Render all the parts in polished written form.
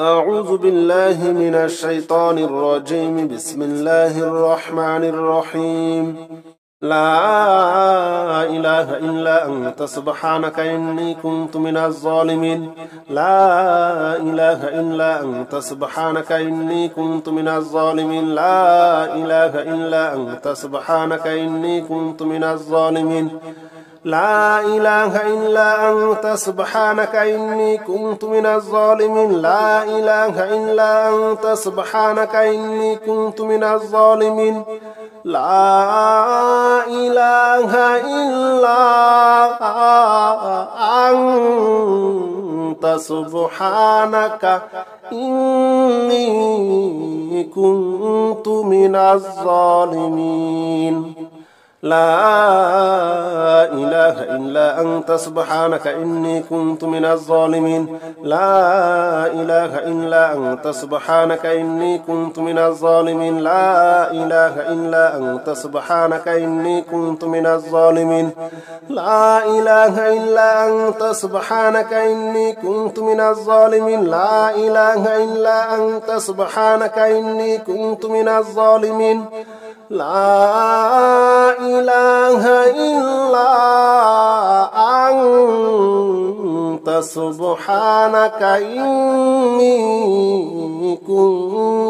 أعوذ بالله من الشيطان الرجيم. بسم الله الرحمن الرحيم. لا إله إلا أنت سبحانك إني كنت من الظالمين. لا إله إلا أنت سبحانك إني كنت من الظالمين. لا إله إلا أنت سبحانك إني كنت من الظالمين. لا إله إلا أنت سبحانك إني كنت من الظالمين. لا إله إلا أنت سبحانك إني كنت من الظالمين. لا إله إلا أنت سبحانك إني كنت من الظالمين. لا إله إلا أنت سبحانك إني كنت من الظالمين. لا إله إلا أنت سبحانك إني كنت من الظالمين. لا إله إلا أنت سبحانك إني كنت من الظالمين. لا إله إلا أنت سبحانك إني كنت من الظالمين. لا إله إلا أنت سبحانك إني كنت من الظالمين. لا إله إلا أنت سبحانك إني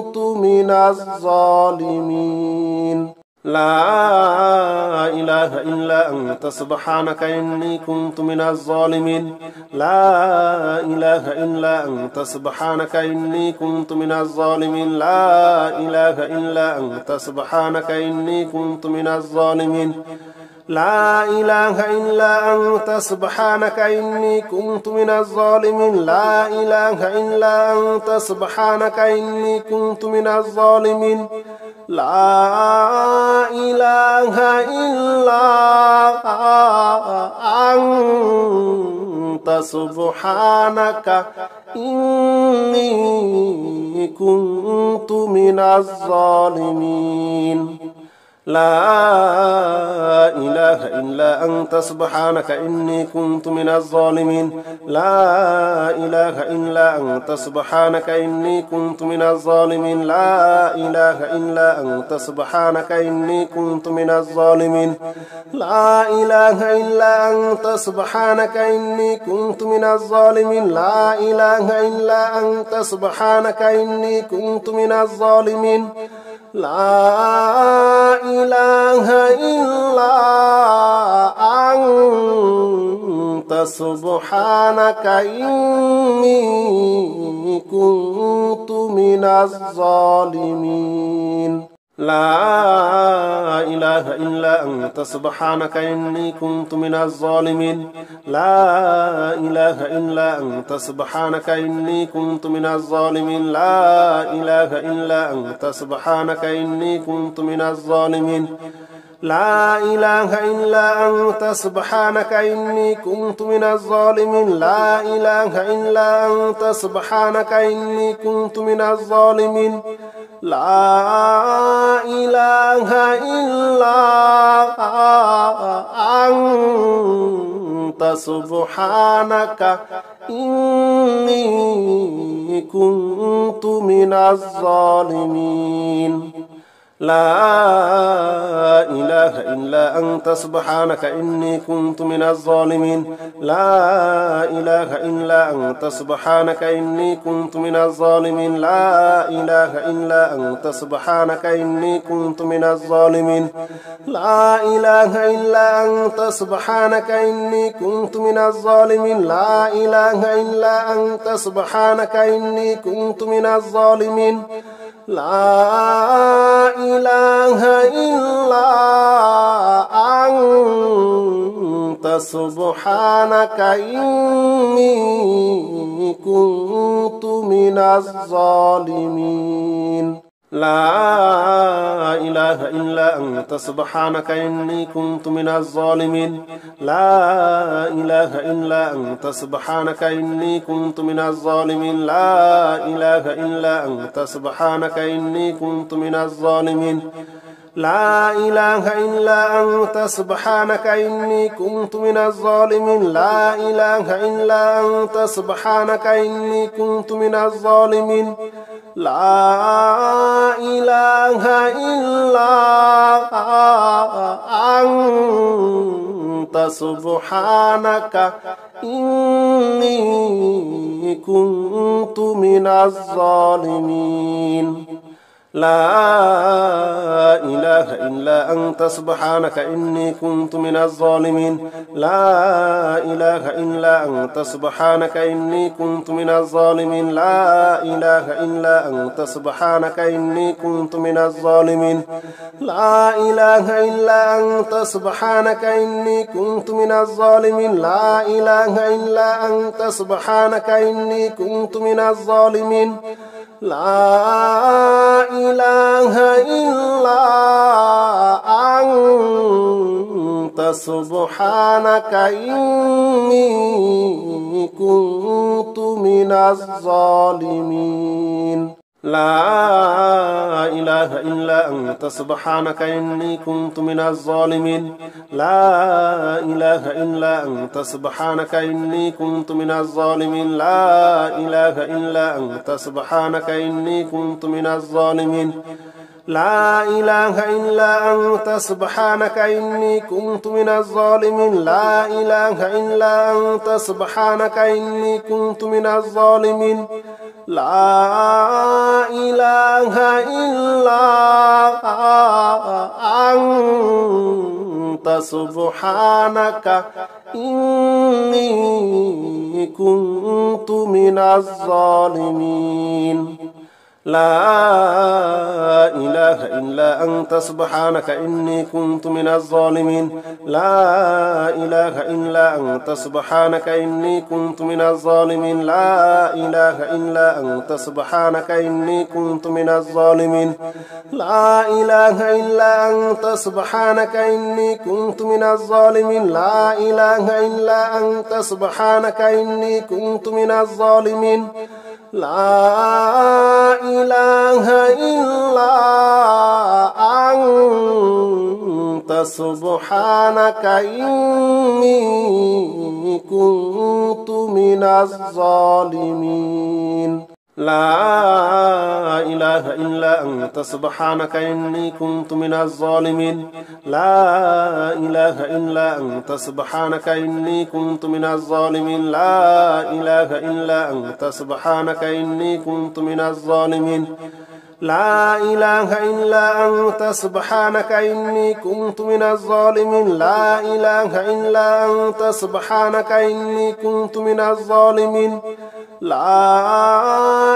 كنت من الظالمين. لا إله إلا أنت سبحانك إني كنت من الظالمين. لا إله إلا أنت سبحانك إني كنت من الظالمين. لا إله إلا أنت سبحانك إني كنت من الظالمين. لا إله إلا أنت سبحانك إني كنت من الظالمين. لا إله إلا أنت سبحانك إني كنت من الظالمين. لا إله إلا أنت سبحانك إني كنت من الظالمين. لا إله إلا أنت سبحانك إني كنت من الظالمين. لا إله إلا أنت سبحانك إني كنت من الظالمين. لا إله إلا أنت سبحانك إني كنت من الظالمين. لا إله إلا أنت سبحانك إني كنت من الظالمين. لا إله إلا أنت سبحانك إني كنت من الظالمين. لا إله إلا أنت سبحانك إني كنت من الظالمين. لا إله إلا أنت سبحانك إني كنت من الظالمين. لا إله إلا أنت سبحانك إني كنت من الظالمين. لا إله إلا أنت سبحانك إني كنت من الظالمين. لا إله إلا أنت سبحانك إني كنت من الظالمين. لا إله إلا أنت سبحانك إني كنت من الظالمين. لا إله إلا أنت سبحانك إني كنت من الظالمين. لا إله إلا أنت سبحانك إني كنت من الظالمين. لا إله إلا أنت سبحانك إني كنت من الظالمين. لا إله إلا أنت سبحانك إني كنت من الظالمين. لا إله إلا أنت سبحانك إني كنت من الظالمين. لا إله إلا أنت سبحانك إني كنت من الظالمين. لا إله إلا أنت سبحانك إني كنت من الظالمين. لا إله إلا أنت سبحانك إني كنت من الظالمين. لا إله إلا أنت سبحانك إني كنت من الظالمين. لا إله إلا أنت سبحانك إني كنت من الظالمين. لا إله إلا أنت سبحانك إني كنت من الظالمين لا إله إلا أنت سبحانك إني كنت من الظالمين لا إله إلا أنت سبحانك إني كنت من الظالمين لا إله إلا أنت سبحانك إني كنت من الظالمين لا إله إلا أنت سبحانك إني كنت من الظالمين لا إله إلا أنت سبحانك إني كنت من الظالمين لا إله إلا أنت سبحانك إني كنت من الظالمين لا إله إلا أنت سبحانك إني كنت من الظالمين لا إله إلا أنت سبحانك إني كنت من الظالمين لا إله إلا أنت سبحانك إني كنت من الظالمين لا إله إلا أنت سبحانك إني كنت من الظالمين لا إله إلا أنت سبحانك إني كنت من الظالمين لا إله إلا أنت سبحانك إني كنت من الظالمين لا إله إلا أنت سبحانك إني كنت من الظالمين لا إله إلا أنت سبحانك إني كنت من الظالمين لا إله إلا أنت سبحانك إني كنت من الظالمين لا إله إلا أنت سبحانك إني كنت من الظالمين لا إله إلا أنت سبحانك إني كنت من الظالمين لا إله إلا أنت سبحانك إني كنت من الظالمين لا إله إلا أنت سبحانك إني كنت من الظالمين لا إله إلا أنت سبحانك إني كنت من الظالمين لا إله إلا أنت سبحانك إني كنت من الظالمين لا إله إلا أنت سبحانك إني كنت من الظالمين لا إله إلا أنت سبحانك إني كنت من الظالمين لا إله إلا أنت سبحانك إني كنت من الظالمين لا إله إلا أنت سبحانك إني كنت من الظالمين لا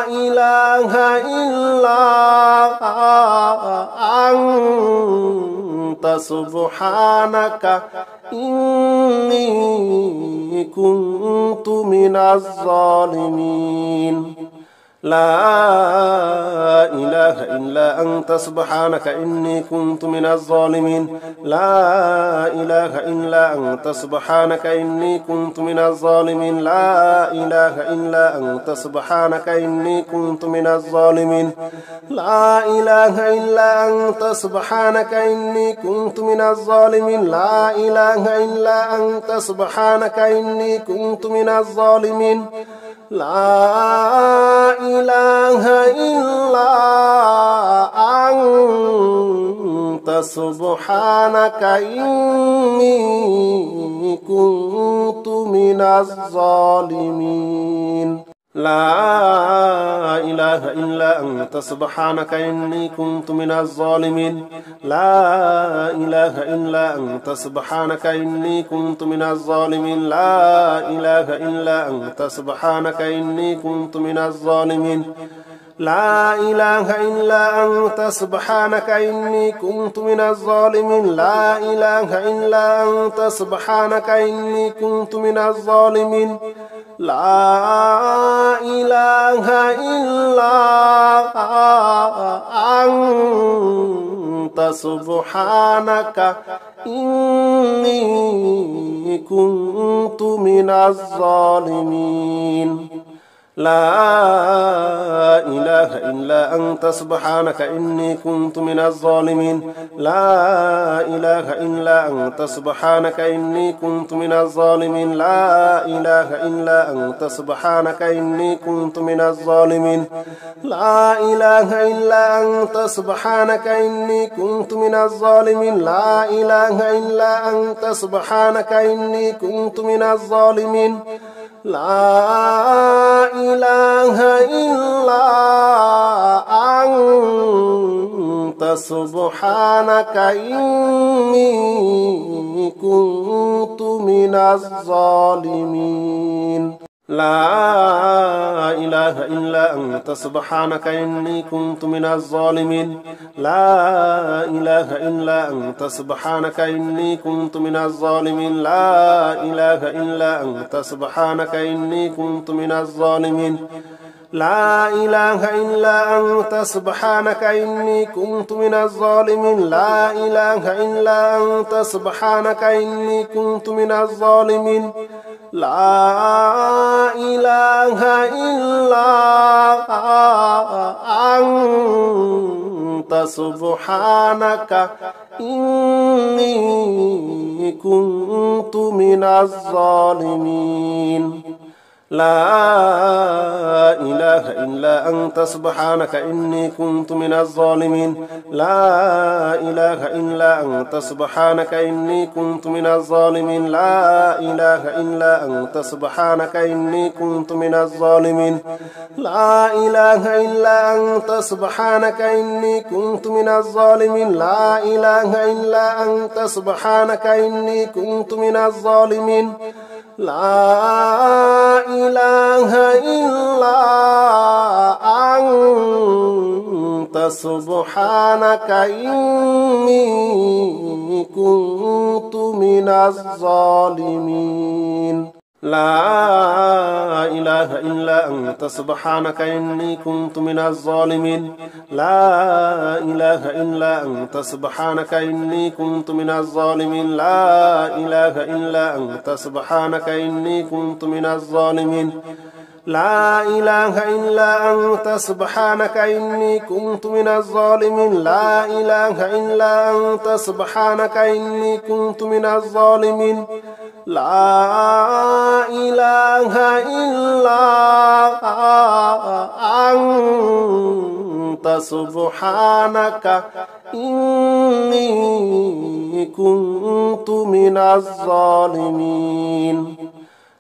إله إلا أنت سبحانك إني كنت من الظالمين لا إله إلا أنت سبحانك إني كنت من الظالمين لا إله إلا أنت سبحانك إني كنت من الظالمين لا إله إلا أنت سبحانك إني كنت من الظالمين لا إله إلا أنت سبحانك إني كنت من الظالمين لا إله إلا أنت سبحانك إني كنت من الظالمين لا إله إلا أنت سبحانك إني كنت من الظالمين لا إله إلا أنت سبحانك إني كنت من الظالمين لا إله إلا أنت سبحانك إني كنت من الظالمين لا إله إلا أنت سبحانك إني كنت من الظالمين لا إله إلا أنت سبحانك إني كنت من الظالمين لا إله إلا أنت سبحانك إني كنت من الظالمين لا إله إلا أنت سبحانك إني كنت من الظالمين لا إله إلا أنت سبحانك إني كنت من الظالمين لا إله إلا أنت سبحانك إني كنت من الظالمين لا إله إلا أنت سبحانك إني كنت من الظالمين لا إله إلا أنت سبحانك إني كنت من الظالمين لا إله إلا أنت سبحانك إني كنت من الظالمين لا إله إلا أنت سبحانك إني كنت من الظالمين لا إله إلا أنت سبحانك إني كنت من الظالمين لا إله إلا أنت سبحانك إني كنت من الظالمين لا إله إلا أنت سبحانك إني كنت من الظالمين لا إله إلا أنت سبحانك إني كنت من الظالمين لا إله إلا أنت سبحانك إني كنت من الظالمين لا إله إلا أنت سبحانك إني كنت من الظالمين لا إله إلا أنت سبحانك إني كنت من الظالمين لا إله إلا أنت سبحانك إني كنت من الظالمين لا إله إلا أنت سبحانك إني كنت من الظالمين لا إله إلا أنت سبحانك إني كنت من الظالمين لا إله إلا أنت سبحانك إني كنت من الظالمين لا إله إلا أنت سبحانك إني كنت من الظالمين لا إله إلا أنت سبحانك إني كنت من الظالمين لا إله إلا أنت سبحانك إني كنت من الظالمين لا إله إلا أنت سبحانك إني كنت من الظالمين لا إله إلا أنت سبحانك إني كنت من الظالمين لا إله إلا أنت سبحانك إني كنت من الظالمين لا إله إلا أنت سبحانك إني كنت من الظالمين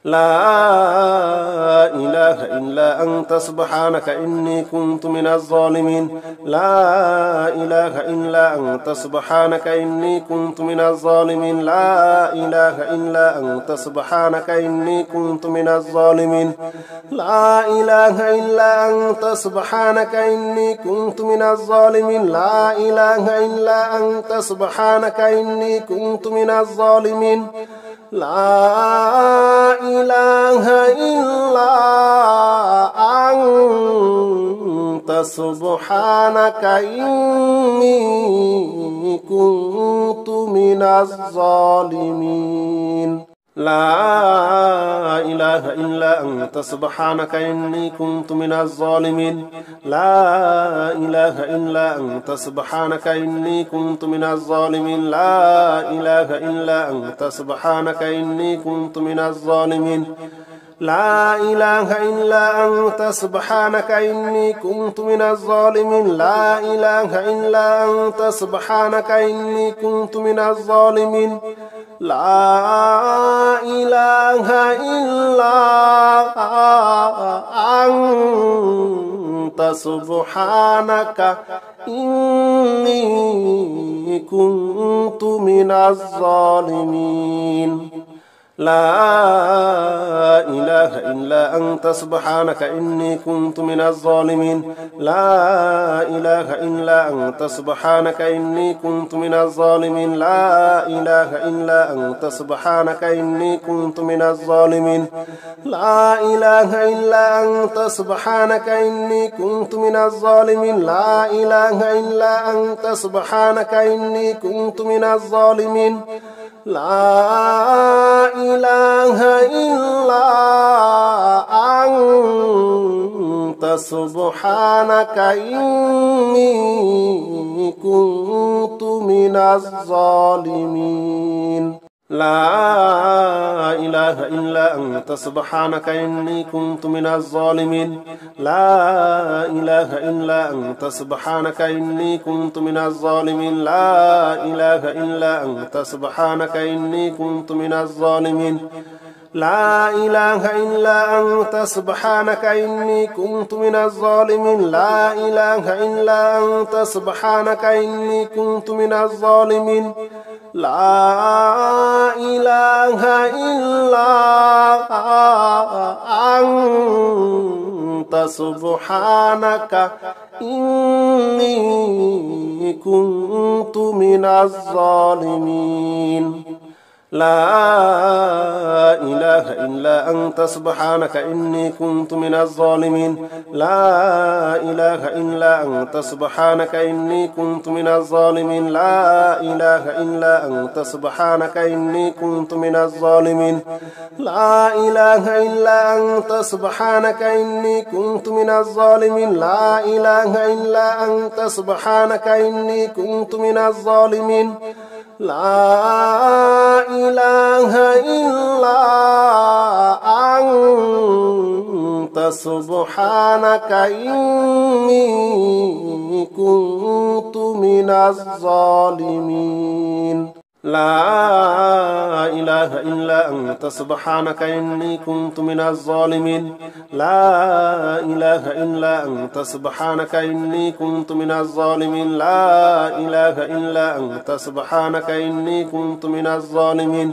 لا إله إلا أنت سبحانك إني كنت من الظالمين لا إله إلا أنت سبحانك إني كنت من الظالمين لا إله إلا أنت سبحانك إني كنت من الظالمين لا إله إلا أنت سبحانك إني كنت من الظالمين لا إله إلا أنت سبحانك إني كنت من الظالمين لا إله إلا أنت سبحانك إني كنت من الظالمين لا إله إلا أنت سبحانك إني كنت من الظالمين لا إله إلا أنت سبحانك إني كنت من الظالمين لا إله إلا أنت سبحانك إني كنت من الظالمين لا إله إلا أنت سبحانك إني كنت من الظالمين لا إله إلا أنت سبحانك إني كنت من الظالمين لا إله إلا أنت سبحانك إني كنت من الظالمين لا إله إلا أنت سبحانك إني كنت من الظالمين لا إله إلا أنت سبحانك إني كنت من الظالمين لا إله إلا أنت سبحانك إني كنت من الظالمين لا إله إلا أنت سبحانك إني كنت من الظالمين لا إله إلا أنت سبحانك إني كنت من الظالمين لا إله إلا سبحانك إني كنت من الظالمين لا إله إلا أنت سبحانك إني كنت من الظالمين لا إله إلا أنت سبحانك إني كنت من الظالمين لا إله إلا أنت سبحانك إني كنت من الظالمين لا إله إلا أنت سبحانك إني كنت من الظالمين لا إله إلا أنت سبحانك إني كنت من الظالمين لا إله إلا أنت سبحانك إني كنت من الظالمين لا إله إلا أنت سبحانك إني كنت من الظالمين لا إله إلا أنت سبحانك إني كنت من الظالمين لا إله إلا أنت سبحانك إني كنت من الظالمين لا إله إلا أنت سبحانك إني كنت من الظالمين لا إله إلا أنت سبحانك إني كنت من الظالمين لا إله إلا أنت سبحانك إني كنت من الظالمين لا إله إلا أنت سبحانك إني كنت من الظالمين لا إله إلا أنت سبحانك إني كنت من الظالمين لا إله إلا أنت سبحانك إني كنت من الظالمين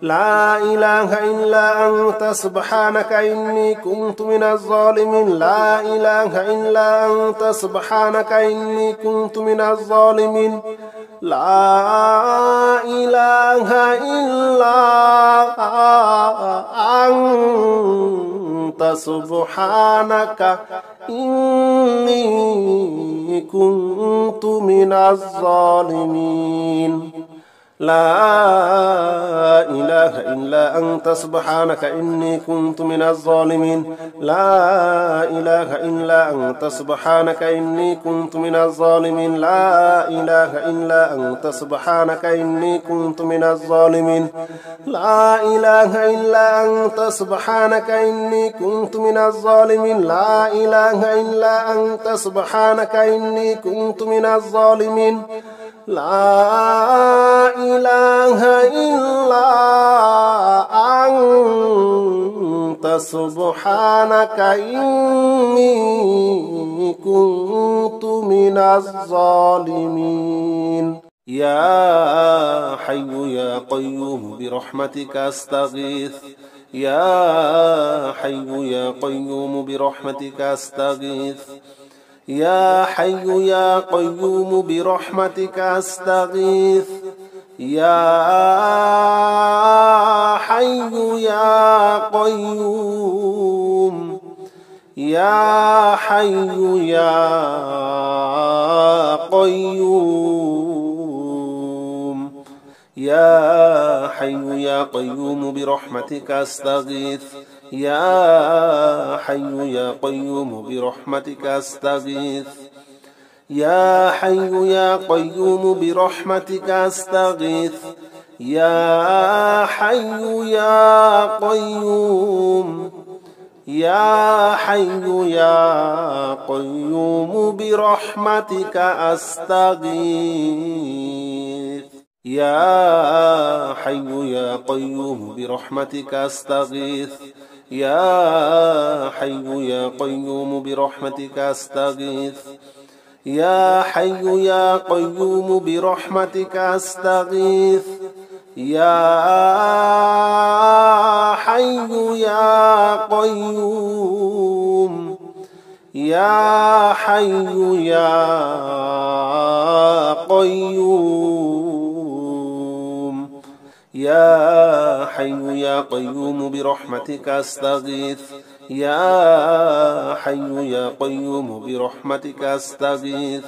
لا إله إلا أنت سبحانك إني كنت من الظالمين لا إله إلا أنت سبحانك إني كنت من الظالمين لا إله إلا أنت سبحانك إني كنت من الظالمين لا إله إلا أنت سبحانك إني كنت من الظالمين لا إله إلا أنت سبحانك إني كنت من الظالمين لا إله إلا أنت سبحانك إني كنت من الظالمين لا إله إلا أنت سبحانك إني كنت من الظالمين لا إله إلا أنت سبحانك إني كنت من الظالمين لا إله إلا أنت سبحانك إني كنت من الظالمين يا حي يا قيوم برحمتك أستغيث يا حي يا قيوم برحمتك أستغيث يا حي يا قيوم برحمتك أستغيث يا حي يا قيوم يا حي يا قيوم يا حي يا قيوم برحمتك أستغيث يا حي يا قيوم برحمتك أستغيث يا حي يا قيوم برحمتك أستغيث يا حي يا قيوم يا حي يا قيوم برحمتك أستغيث يا حي يا قيوم برحمتك أستغيث يا حي يا قيوم برحمتك أستغيث يا حي يا قيوم برحمتك أستغيث يا حي يا قيوم يا حي يا قيوم يا حي يا قيوم برحمتك أستغيث يا حي يا قيوم برحمتك أستغيث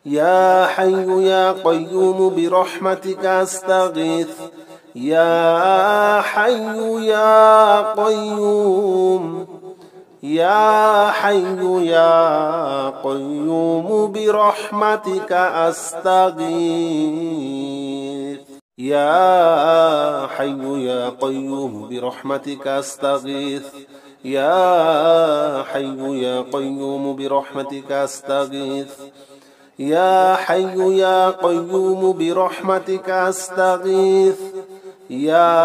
يا حي يا قيوم برحمتك أستغيث يا حي يا قيوم يا حي يا قيوم برحمتك أستغيث يا حي يا قيوم برحمتك أستغيث يا حي يا قيوم برحمتك أستغيث يا حي يا قيوم برحمتك أستغيث يا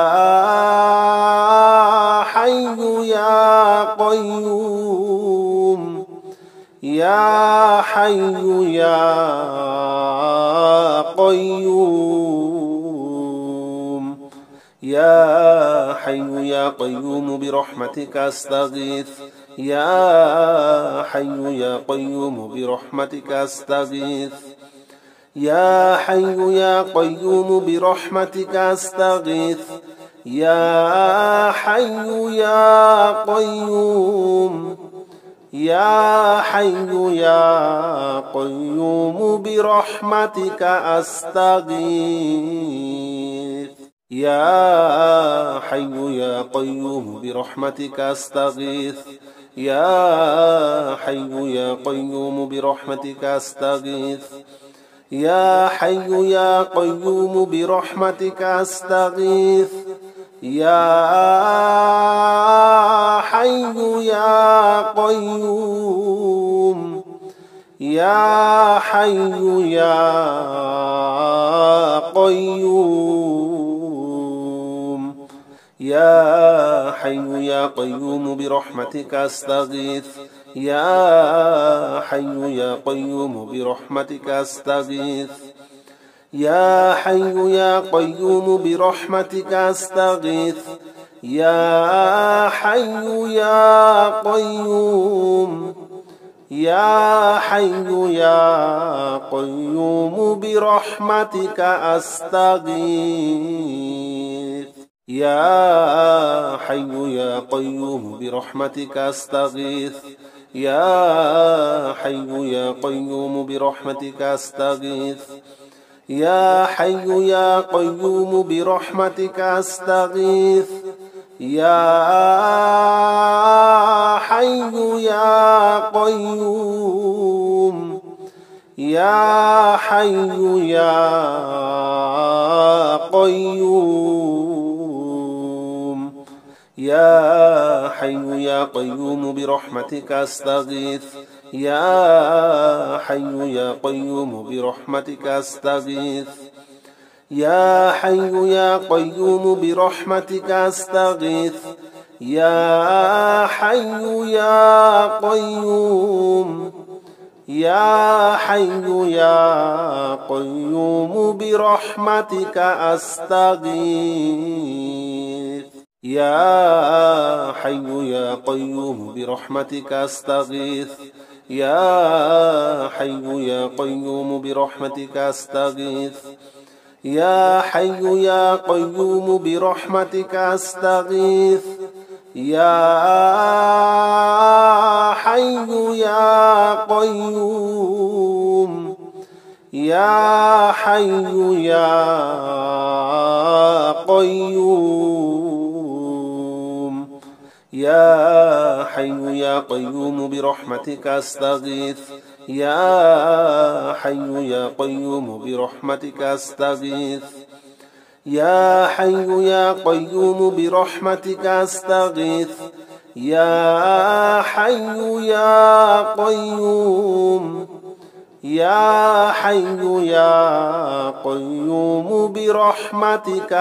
حي يا قيوم يا حي يا قيوم يا حي يا قيوم برحمتك أستغيث يا حي يا قيوم برحمتك أستغيث يا حي يا قيوم برحمتك أستغيث يا حي يا قيوم يا حي يا قيوم برحمتك أستغيث يا حي يا قيوم برحمتك أستغيث يا حي يا قيوم برحمتك أستغيث يا حي يا قيوم برحمتك أستغيث يا حي يا قيوم يا حي يا قيوم يا حي يا قيوم برحمتك أستغيث يا حي يا قيوم برحمتك أستغيث يا حي يا قيوم برحمتك أستغيث يا حي يا قيوم يا حي يا قيوم برحمتك أستغيث يا حي يا قيوم برحمتك أستغيث يا حي يا قيوم برحمتك أستغيث يا حي يا قيوم برحمتك أستغيث يا حي يا قيوم يا حي يا قيوم يا حي يا قيوم برحمتك أستغيث يا حي يا قيوم برحمتك أستغيث يا حي يا قيوم برحمتك أستغيث يا حي يا قيوم يا حي يا قيوم برحمتك أستغيث يا حي يا قيوم برحمتك أستغيث يا حي يا قيوم برحمتك أستغيث يا حي يا قيوم برحمتك أستغيث يا حي يا قيوم يا حي يا قيوم يا حي يا قيوم برحمتك أستغيث يا حي يا قيوم برحمتك أستغيث يا حي يا قيوم برحمتك أستغيث يا حي يا قيوم يا حي يا قيوم برحمتك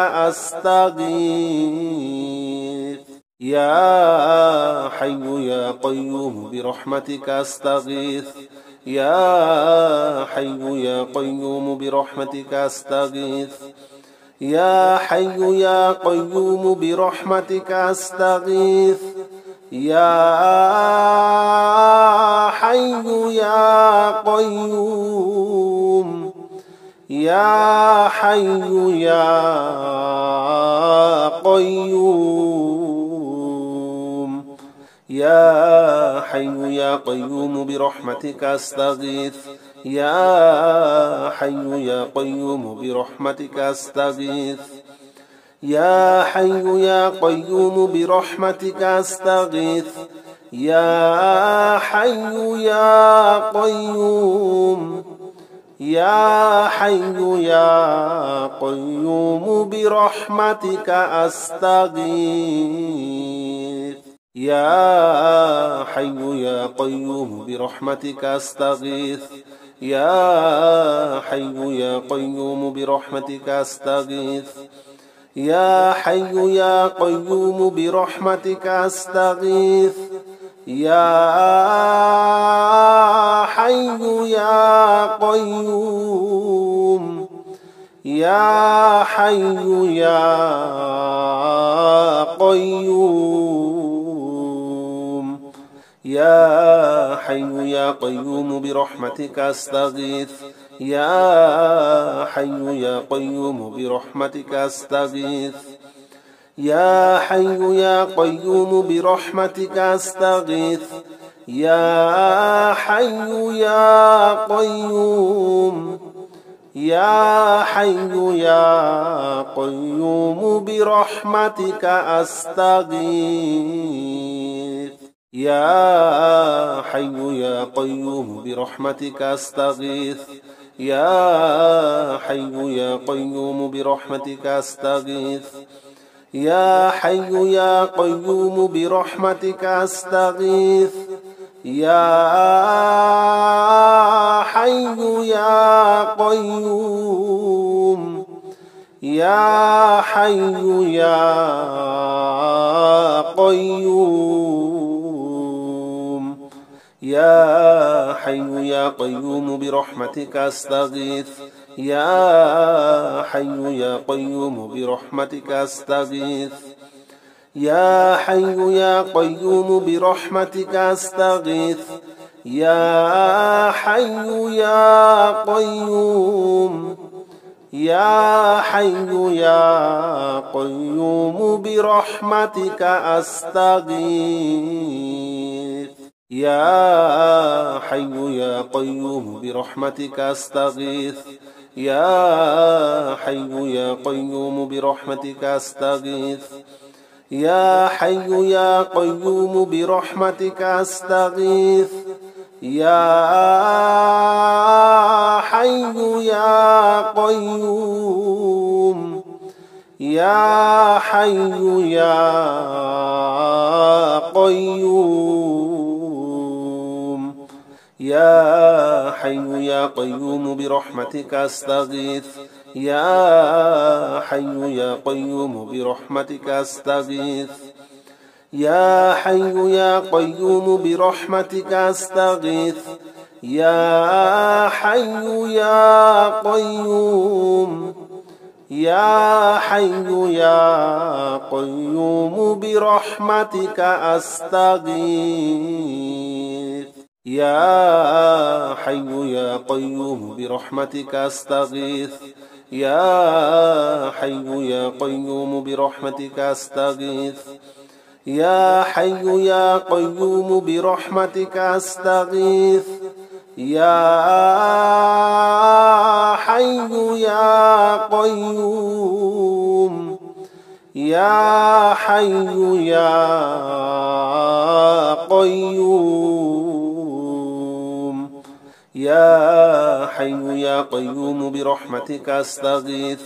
أستغيث يا حي يا قيوم برحمتك أستغيث يا حي يا قيوم برحمتك أستغيث يا حي يا قيوم برحمتك أستغيث يا حي يا قيوم يا حي يا قيوم يا حي يا قيوم برحمتك أستغيث يا حي يا قيوم برحمتك أستغيث يا حي يا قيوم برحمتك أستغيث يا حي يا قيوم يا حي يا قيوم برحمتك أستغيث يا حي يا قيوم برحمتك أستغيث يا حي يا قيوم برحمتك أستغيث يا حي يا قيوم برحمتك أستغيث يا حي يا قيوم يا حي يا قيوم يا حي يا قيوم برحمتك أستغيث يا حي يا قيوم برحمتك أستغيث يا حي يا قيوم برحمتك أستغيث يا حي يا قيوم يا حي يا قيوم برحمتك أستغيث يا حي يا قيوم برحمتك أستغيث يا حي يا قيوم برحمتك أستغيث يا حي يا قيوم برحمتك أستغيث يا حي يا قيوم يا حي يا قيوم يا حي يا قيوم برحمتك أستغيث يا حي يا قيوم برحمتك أستغيث يا حي يا قيوم برحمتك أستغيث يا حي يا قيوم يا حي يا قيوم برحمتك أستغيث يا حي يا قيوم برحمتك أستغيث يا حي يا قيوم برحمتك أستغيث يا حي يا قيوم برحمتك أستغيث يا حي يا قيوم يا حي يا قيوم يا حي يا قيوم برحمتك أستغيث يا حي يا قيوم برحمتك أستغيث يا حي يا قيوم برحمتك أستغيث يا حي يا قيوم يا حي يا قيوم برحمتك أستغيث يا حي يا قيوم برحمتك أستغيث يا حي يا قيوم برحمتك أستغيث يا حي يا قيوم برحمتك أستغيث يا حي يا قيوم يا حي يا قيوم يا حي يا قيوم برحمتك أستغيث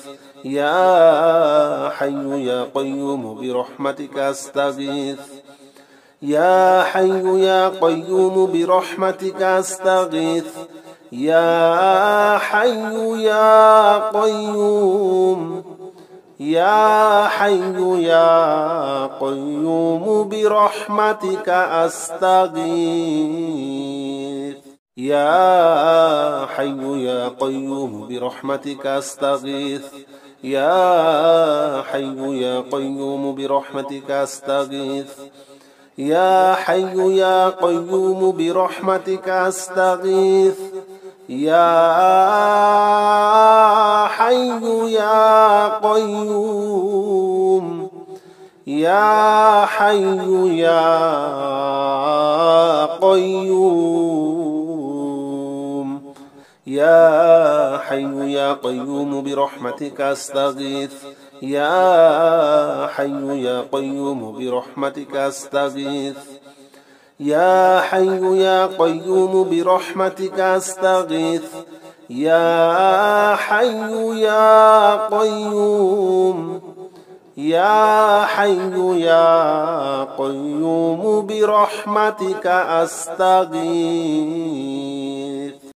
يا حي يا قيوم برحمتك أستغيث يا حي يا قيوم برحمتك أستغيث يا حي يا قيوم يا حي يا قيوم برحمتك أستغيث يا حي يا قيوم برحمتك أستغيث يا حي يا قيوم برحمتك أستغيث يا حي يا قيوم برحمتك أستغيث يا حي يا قيوم يا حي يا قيوم يا حي يا قيوم برحمتك أستغيث يا حي يا قيوم برحمتك أستغيث يا حي يا قيوم برحمتك أستغيث يا حي يا قيوم يا حي يا قيوم برحمتك أستغيث